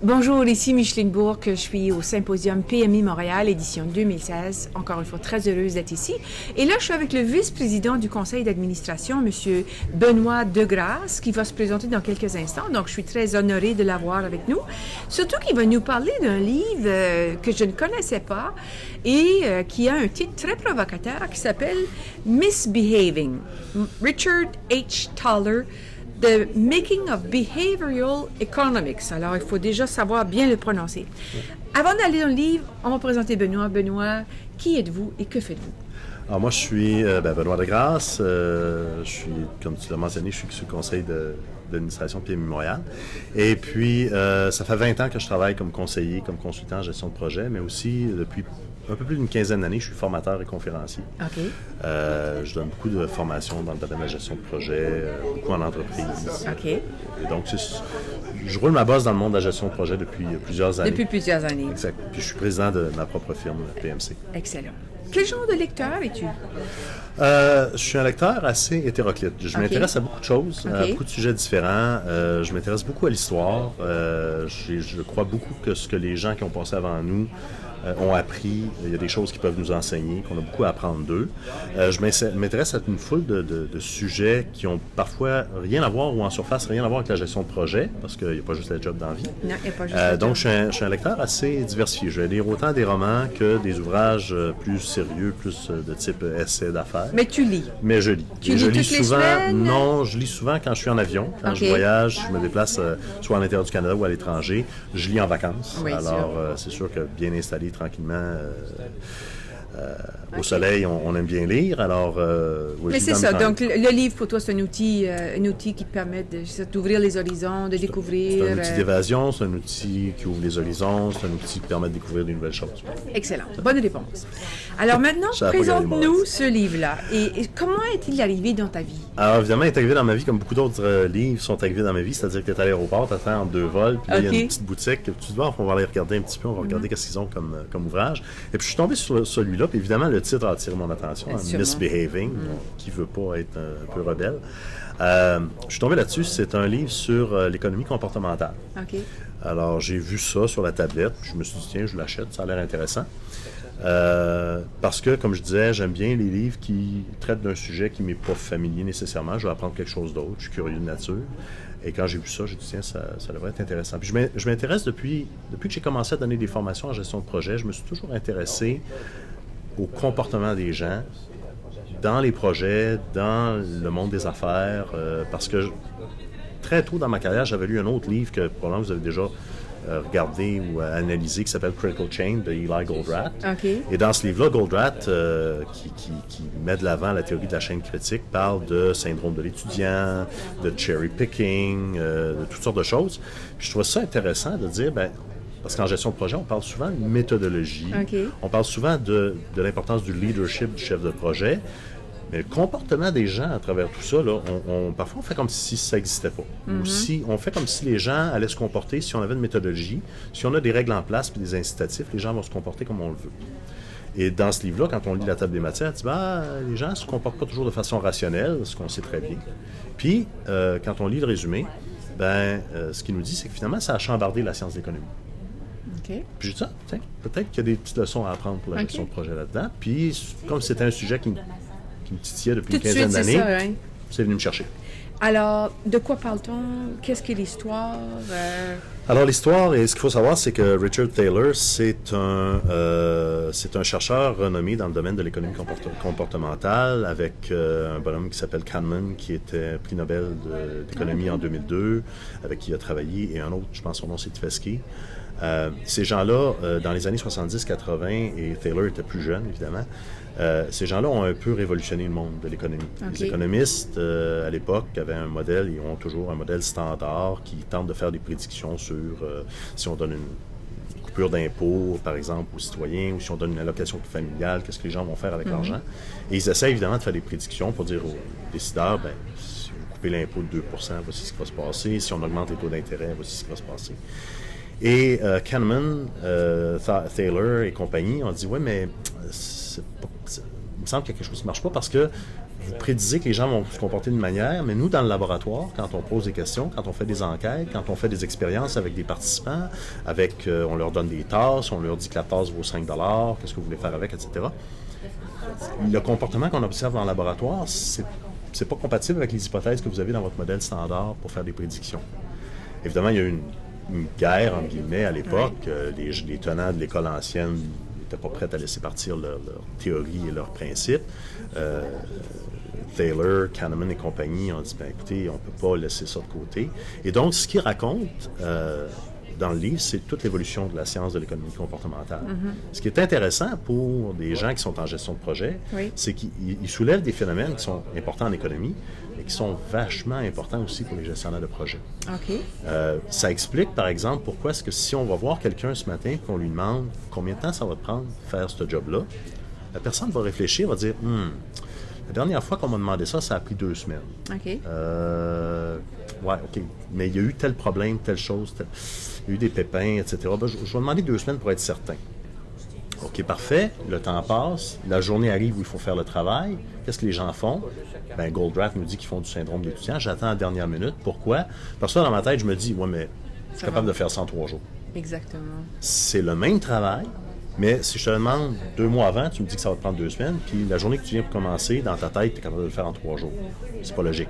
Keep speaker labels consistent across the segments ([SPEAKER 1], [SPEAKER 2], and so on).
[SPEAKER 1] Bonjour, ici Micheline Bourque. Je suis au Symposium PMI Montréal, édition 2016. Encore une fois, très heureuse d'être ici. Et là, je suis avec le vice-président du conseil d'administration, M. Benoît Degrasse, qui va se présenter dans quelques instants. Donc, je suis très honorée de l'avoir avec nous. Surtout qu'il va nous parler d'un livre que je ne connaissais pas et qui a un titre très provocateur qui s'appelle Misbehaving. Richard H. Thaler. The Making of Behavioral Economics. Alors, il faut déjà savoir bien le prononcer. Avant d'aller dans le livre, on va présenter Benoît. Benoît, qui êtes-vous et que faites-vous?
[SPEAKER 2] Alors, moi, je suis Benoît Degrasse. Je suis, comme tu l'as mentionné, je suis sous le conseil d'administration PMI Montréal. Et puis, ça fait 20 ans que je travaille comme conseiller, comme consultant en gestion de projet, mais aussi depuis un peu plus d'une quinzaine d'années, je suis formateur et conférencier.
[SPEAKER 1] OK.
[SPEAKER 2] Je donne beaucoup de formations dans le domaine de la gestion de projet, beaucoup en entreprise.
[SPEAKER 1] OK.
[SPEAKER 2] Et donc, je roule ma bosse dans le monde de la gestion de projet depuis plusieurs années.
[SPEAKER 1] Depuis plusieurs années.
[SPEAKER 2] Exact. Puis je suis président de ma propre firme, PMC.
[SPEAKER 1] Excellent. Quel genre de lecteur es-tu?
[SPEAKER 2] Je suis un lecteur assez hétéroclite. Je m'intéresse à beaucoup de choses, à beaucoup de sujets différents. Je m'intéresse beaucoup à l'histoire. Je crois beaucoup que ce que les gens qui ont passé avant nous ont appris, il y a des choses qui peuvent nous enseigner, qu'on a beaucoup à apprendre d'eux. Je m'intéresse à une foule de sujets qui ont parfois rien à voir ou en surface rien à voir avec la gestion de projet, parce qu'il n'y a pas juste la job dans la vie.
[SPEAKER 1] Non, il n'y a pas juste
[SPEAKER 2] donc, je suis un lecteur assez diversifié. Je vais lire autant des romans que des ouvrages plus sérieux, plus de type essai d'affaires.
[SPEAKER 1] Mais tu lis?
[SPEAKER 2] Mais je lis.
[SPEAKER 1] Tu lis toutes les semaines?
[SPEAKER 2] Non, je lis souvent quand je suis en avion. Quand je voyage, je me déplace soit à l'intérieur du Canada ou à l'étranger. Je lis en vacances.
[SPEAKER 1] Oui,
[SPEAKER 2] alors, c'est sûr que bien installé tranquillement au soleil, on aime bien lire. Alors, oui,
[SPEAKER 1] mais c'est ça. Donc, le livre, pour toi, c'est un outil qui te permet d'ouvrir les horizons, de découvrir.
[SPEAKER 2] C'est un outil d'évasion, c'est un outil qui ouvre les horizons, c'est un outil qui permet de découvrir de nouvelles choses.
[SPEAKER 1] Excellent. Bonne réponse. Alors maintenant, présente-nous ce livre-là. Et comment est-il arrivé dans ta vie?
[SPEAKER 2] Alors, évidemment, il est arrivé dans ma vie comme beaucoup d'autres livres sont arrivés dans ma vie. C'est-à-dire que tu es à l'aéroport, tu attends entre deux vols, puis là, il y a une petite boutique. Tu te dis, on va aller regarder un petit peu, on va regarder qu'est-ce qu'ils ont comme ouvrage. Et puis, je suis tombé sur celui-là, puis évidemment, le titre a attiré mon attention, Misbehaving, qui veut pas être un peu rebelle. Je suis tombé là-dessus, c'est un livre sur l'économie comportementale.
[SPEAKER 1] OK.
[SPEAKER 2] Alors, j'ai vu ça sur la tablette, je me suis dit, tiens, je l'achète, ça a l'air intéressant. Parce que, comme je disais, j'aime bien les livres qui traitent d'un sujet qui ne m'est pas familier nécessairement. Je vais apprendre quelque chose d'autre, je suis curieux de nature. Et quand j'ai vu ça, j'ai dit, tiens, ça devrait être intéressant. Puis je m'intéresse depuis que j'ai commencé à donner des formations en gestion de projet, je me suis toujours intéressé au comportement des gens dans les projets, dans le monde des affaires, parce que très tôt dans ma carrière, j'avais lu un autre livre que probablement vous avez déjà regardé ou analysé, qui s'appelle Critical Chain de Eli Goldratt.
[SPEAKER 1] Okay.
[SPEAKER 2] Et dans ce livre-là, Goldratt, qui met de l'avant la théorie de la chaîne critique, parle de syndrome de l'étudiant, de cherry picking, de toutes sortes de choses. Puis je trouve ça intéressant de dire, parce qu'en gestion de projet, on parle souvent de méthodologie, on parle souvent de l'importance du leadership du chef de projet, mais le comportement des gens à travers tout ça, là, parfois on fait comme si ça n'existait pas. Ou si on fait comme si les gens allaient se comporter, si on avait une méthodologie, si on a des règles en place et des incitatifs, les gens vont se comporter comme on le veut. Et dans ce livre-là, quand on lit la table des matières, on dit, les gens ne se comportent pas toujours de façon rationnelle, ce qu'on sait très bien. Puis, quand on lit le résumé, ce qu'il nous dit, c'est que finalement, ça a chambardé la science de l'économie.
[SPEAKER 1] Okay.
[SPEAKER 2] Puis j'ai dit, peut-être qu'il y a des petites leçons à apprendre pour la gestion de projet là-dedans. Puis, comme c'était un sujet qui me titillait depuis une quinzaine d'années, c'est venu me chercher.
[SPEAKER 1] Alors, de quoi parle-t-on? Qu'est-ce qu'est l'histoire?
[SPEAKER 2] Alors, l'histoire, et ce qu'il faut savoir, c'est que Richard Thaler, c'est un chercheur renommé dans le domaine de l'économie comportementale, avec un bonhomme qui s'appelle Kahneman, qui était prix Nobel d'économie en 2002, avec qui il a travaillé, et un autre, je pense son nom, c'est Tversky. Ces gens-là, dans les années 70-80, et Thaler était plus jeune, évidemment, ces gens-là ont un peu révolutionné le monde de l'économie. Les économistes, à l'époque, avaient un modèle, ils ont toujours un modèle standard qui tente de faire des prédictions sur si on donne une coupure d'impôt, par exemple, aux citoyens, ou si on donne une allocation familiale, qu'est-ce que les gens vont faire avec l'argent. Et ils essaient évidemment de faire des prédictions pour dire aux décideurs, si vous coupez l'impôt de 2 voici ce qui va se passer. Si on augmente les taux d'intérêt, voici ce qui va se passer. Et Kahneman, Thaler et compagnie ont dit, mais il me semble qu'il y a quelque chose qui ne marche pas parce que vous prédisez que les gens vont se comporter d'une manière, mais nous, dans le laboratoire, quand on pose des questions, quand on fait des enquêtes, quand on fait des expériences avec des participants, on leur donne des tasses, on leur dit que la tasse vaut 5 $, qu'est-ce que vous voulez faire avec, etc. Le comportement qu'on observe dans le laboratoire, c'est pas compatible avec les hypothèses que vous avez dans votre modèle standard pour faire des prédictions. Évidemment, il y a eu une guerre, entre guillemets, à l'époque. Les tenants de l'école ancienne n'étaient pas prêts à laisser partir leur théorie et leurs principes. Thaler, Kahneman et compagnie ont dit, ben, écoutez, on ne peut pas laisser ça de côté. Et donc, ce qu'il raconte dans le livre, c'est toute l'évolution de la science de l'économie comportementale. Ce qui est intéressant pour des gens qui sont en gestion de projet, c'est qu'ils soulèvent des phénomènes qui sont importants en économie, mais qui sont vachement importants aussi pour les gestionnaires de projet. Ça explique, par exemple, pourquoi est-ce que si on va voir quelqu'un ce matin et qu'on lui demande combien de temps ça va te prendre de faire ce job-là, la personne va réfléchir, va dire la dernière fois qu'on m'a demandé ça, ça a pris 2 semaines. Ouais, OK. Mais il y a eu tel problème, telle chose, il y a eu des pépins, etc. Ben, je vais demander 2 semaines pour être certain. OK, parfait. Le temps passe. La journée arrive où il faut faire le travail. Qu'est-ce que les gens font? Ben, Goldratt nous dit qu'ils font du syndrome d'étudiant. J'attends à la dernière minute. Pourquoi? Parce que dans ma tête, je me dis, ouais, mais je suis capable de faire ça en 3 jours.
[SPEAKER 1] Exactement.
[SPEAKER 2] C'est le même travail. Mais si je te demande 2 mois avant, tu me dis que ça va te prendre 2 semaines, puis la journée que tu viens pour commencer, dans ta tête, tu es capable de le faire en 3 jours. C'est pas logique.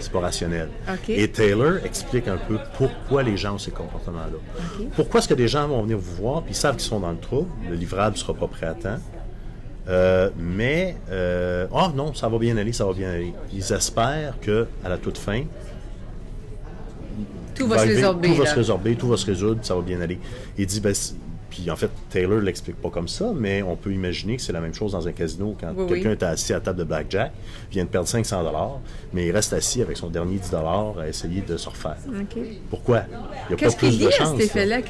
[SPEAKER 2] C'est pas rationnel. Et Thaler explique un peu pourquoi les gens ont ces comportements-là. Pourquoi est-ce que des gens vont venir vous voir, puis ils savent qu'ils sont dans le trouble, le livrable ne sera pas prêt à temps, oh non, ça va bien aller, ça va bien aller. Ils espèrent qu'à la toute fin,
[SPEAKER 1] tout va se résorber.
[SPEAKER 2] Tout va se résorber, tout va se résoudre, ça va bien aller. Il dit, ben, puis en fait, Thaler ne l'explique pas comme ça, mais on peut imaginer que c'est la même chose dans un casino. Quand quelqu'un est assis à la table de blackjack, vient de perdre 500 $, mais il reste assis avec son dernier 10 $ à essayer de se refaire. Pourquoi? Il n'y a pas plus de chance. Qu'est-ce qu'il dit à cet effet-là?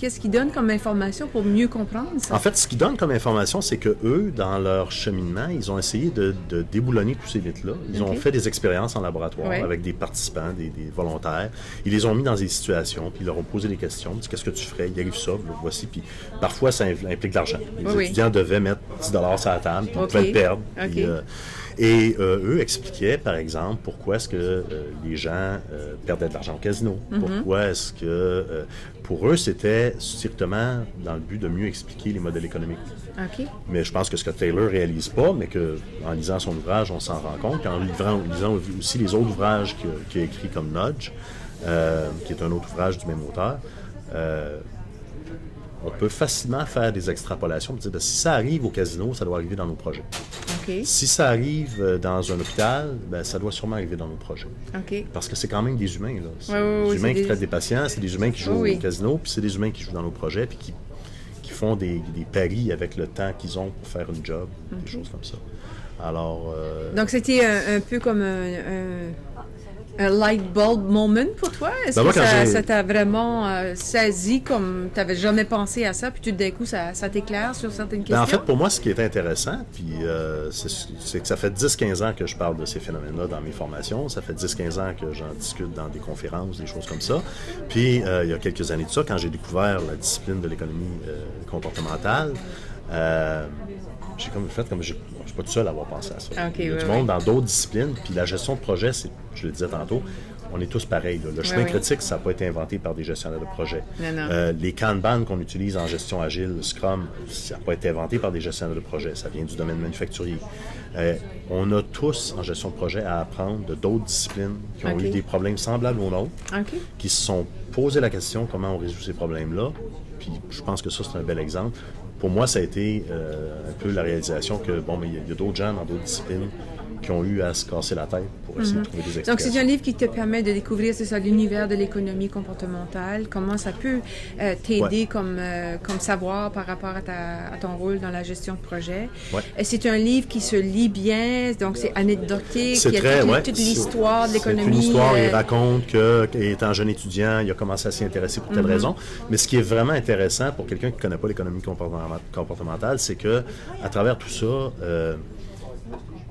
[SPEAKER 1] Qu'est-ce qu'il donne comme information pour mieux comprendre ça?
[SPEAKER 2] En fait, ce qu'il donne comme information, c'est que eux, dans leur cheminement, ils ont essayé de déboulonner tous ces mythes-là. Ils ont fait des expériences en laboratoire avec des participants, des volontaires. Ils les ont mis dans des situations, puis ils leur ont posé des questions. Ils disent, qu'est-ce que tu ferais? Il arrive ça, voici. Puis parfois, ça implique de l'argent. Les étudiants devaient mettre 10 $ sur la table, puis ils pouvaient le perdre. Puis, eux expliquaient, par exemple, pourquoi est-ce que les gens perdaient de l'argent au casino. Pourquoi est-ce que... pour eux, c'était strictement dans le but de mieux expliquer les modèles économiques. Mais je pense que ce que Thaler ne réalise pas, mais qu'en lisant son ouvrage, on s'en rend compte, qu'en lisant aussi les autres ouvrages qu'il a écrits comme Nudge, qui est un autre ouvrage du même auteur, on peut facilement faire des extrapolations pour dire que si ça arrive au casino, ça doit arriver dans nos projets. Si ça arrive dans un hôpital, ben, ça doit sûrement arriver dans nos projets. Parce que c'est quand même des humains. Là. C'est des humains qui traitent des patients, c'est des humains qui jouent au casino, puis c'est des humains qui jouent dans nos projets, puis qui font des paris avec le temps qu'ils ont pour faire une job, des choses comme ça. Alors...
[SPEAKER 1] Donc, c'était un peu comme un light bulb moment pour toi? Est-ce que ça t'a vraiment saisi comme tu n'avais jamais pensé à ça, puis tout d'un coup, ça t'éclaire sur certaines questions?
[SPEAKER 2] En fait, pour moi, ce qui est intéressant, puis c'est que ça fait 10-15 ans que je parle de ces phénomènes-là dans mes formations. Ça fait 10-15 ans que j'en discute dans des conférences, des choses comme ça. Puis, il y a quelques années de ça, quand j'ai découvert la discipline de l'économie comportementale, j'ai je suis pas tout seul à avoir pensé à ça. Il y a du monde dans d'autres disciplines, puis la gestion de projet, je le disais tantôt, on est tous pareils. Là. Le chemin critique, ça n'a pas été inventé par des gestionnaires de projet. Les Kanban qu'on utilise en gestion agile, Scrum, ça n'a pas été inventé par des gestionnaires de projet. Ça vient du domaine manufacturier. On a tous, en gestion de projet, à apprendre de d'autres disciplines qui ont eu des problèmes semblables aux nôtres, qui se sont posé la question comment on résout ces problèmes-là. Puis je pense que ça, c'est un bel exemple. Pour moi, ça a été un peu la réalisation que, bon, mais il y a d'autres gens dans d'autres disciplines qui ont eu à se casser la tête pour essayer de trouver des explications.
[SPEAKER 1] Donc, c'est un livre qui te permet de découvrir, c'est ça, l'univers de l'économie comportementale, comment ça peut t'aider comme savoir par rapport à ton rôle dans la gestion de projet. C'est un livre qui se lit bien, donc c'est anecdotique, il y a toute l'histoire de l'économie.
[SPEAKER 2] C'est une histoire, il raconte qu'étant jeune étudiant, il a commencé à s'y intéresser pour telle raison. Mais ce qui est vraiment intéressant pour quelqu'un qui ne connaît pas l'économie comportementale, c'est que à travers tout ça,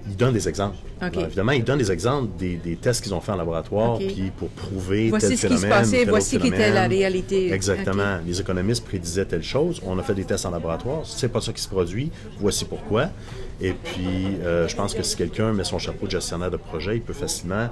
[SPEAKER 2] il donne des exemples.
[SPEAKER 1] Okay.
[SPEAKER 2] Alors, évidemment, il donne des exemples des tests qu'ils ont fait en laboratoire,
[SPEAKER 1] Okay.
[SPEAKER 2] puis pour prouver
[SPEAKER 1] Voici
[SPEAKER 2] tel
[SPEAKER 1] ce qui
[SPEAKER 2] phénomène,
[SPEAKER 1] se passait,
[SPEAKER 2] tel
[SPEAKER 1] voici
[SPEAKER 2] autre
[SPEAKER 1] qui était
[SPEAKER 2] phénomène.
[SPEAKER 1] la réalité.
[SPEAKER 2] Exactement.
[SPEAKER 1] Okay.
[SPEAKER 2] Les économistes prédisaient telle chose. On a fait des tests en laboratoire. C'est pas ça qui se produit. Voici pourquoi. Et puis, je pense que si quelqu'un met son chapeau de gestionnaire de projet, il peut facilement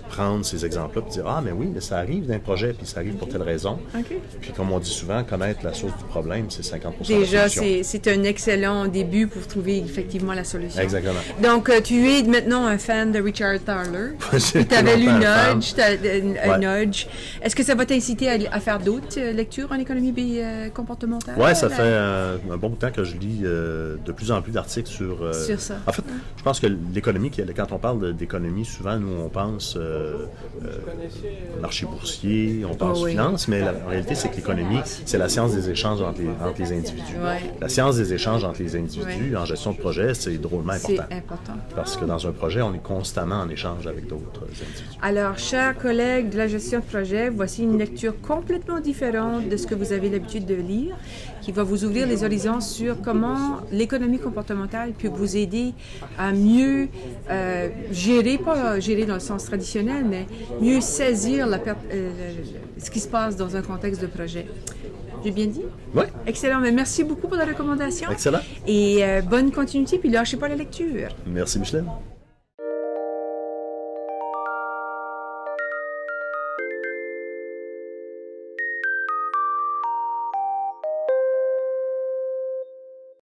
[SPEAKER 2] prendre ces exemples-là et dire « Ah, mais oui, mais ça arrive d'un projet, puis ça arrive pour telle raison.
[SPEAKER 1] Okay. »
[SPEAKER 2] Puis comme on dit souvent, connaître la source du problème, c'est 50%
[SPEAKER 1] Déjà,
[SPEAKER 2] de la solution.
[SPEAKER 1] c'est un excellent début pour trouver effectivement la solution.
[SPEAKER 2] Exactement.
[SPEAKER 1] Donc, tu es maintenant un fan de Richard Thaler.
[SPEAKER 2] J'ai
[SPEAKER 1] Tu avais lu
[SPEAKER 2] longtemps un
[SPEAKER 1] Nudge. Nudge. Est-ce que ça va t'inciter à faire d'autres lectures en économie comportementale?
[SPEAKER 2] Oui, ça fait un bon bout de temps que je lis de plus en plus d'articles sur
[SPEAKER 1] ça.
[SPEAKER 2] En fait, je pense que l'économie, quand on parle d'économie, souvent, nous, on pense marché boursier, on pense finance, mais la réalité, c'est que l'économie, c'est la science des échanges entre les individus.
[SPEAKER 1] Ouais.
[SPEAKER 2] La science des échanges entre les individus en gestion de projet, c'est drôlement important.
[SPEAKER 1] C'est important.
[SPEAKER 2] Parce que dans un projet, on est constamment en échange avec d'autres individus.
[SPEAKER 1] Alors, chers collègues de la gestion de projet, voici une lecture complètement différente de ce que vous avez l'habitude de lire, qui va vous ouvrir les horizons sur comment l'économie comportementale peut vous aider à mieux gérer, pas gérer dans le sens traditionnel, mais mieux saisir ce qui se passe dans un contexte de projet. J'ai bien dit?
[SPEAKER 2] Oui.
[SPEAKER 1] Excellent. Mais merci beaucoup pour la recommandation.
[SPEAKER 2] Excellent.
[SPEAKER 1] Et bonne continuité, puis lâchez pas la lecture.
[SPEAKER 2] Merci, Micheline.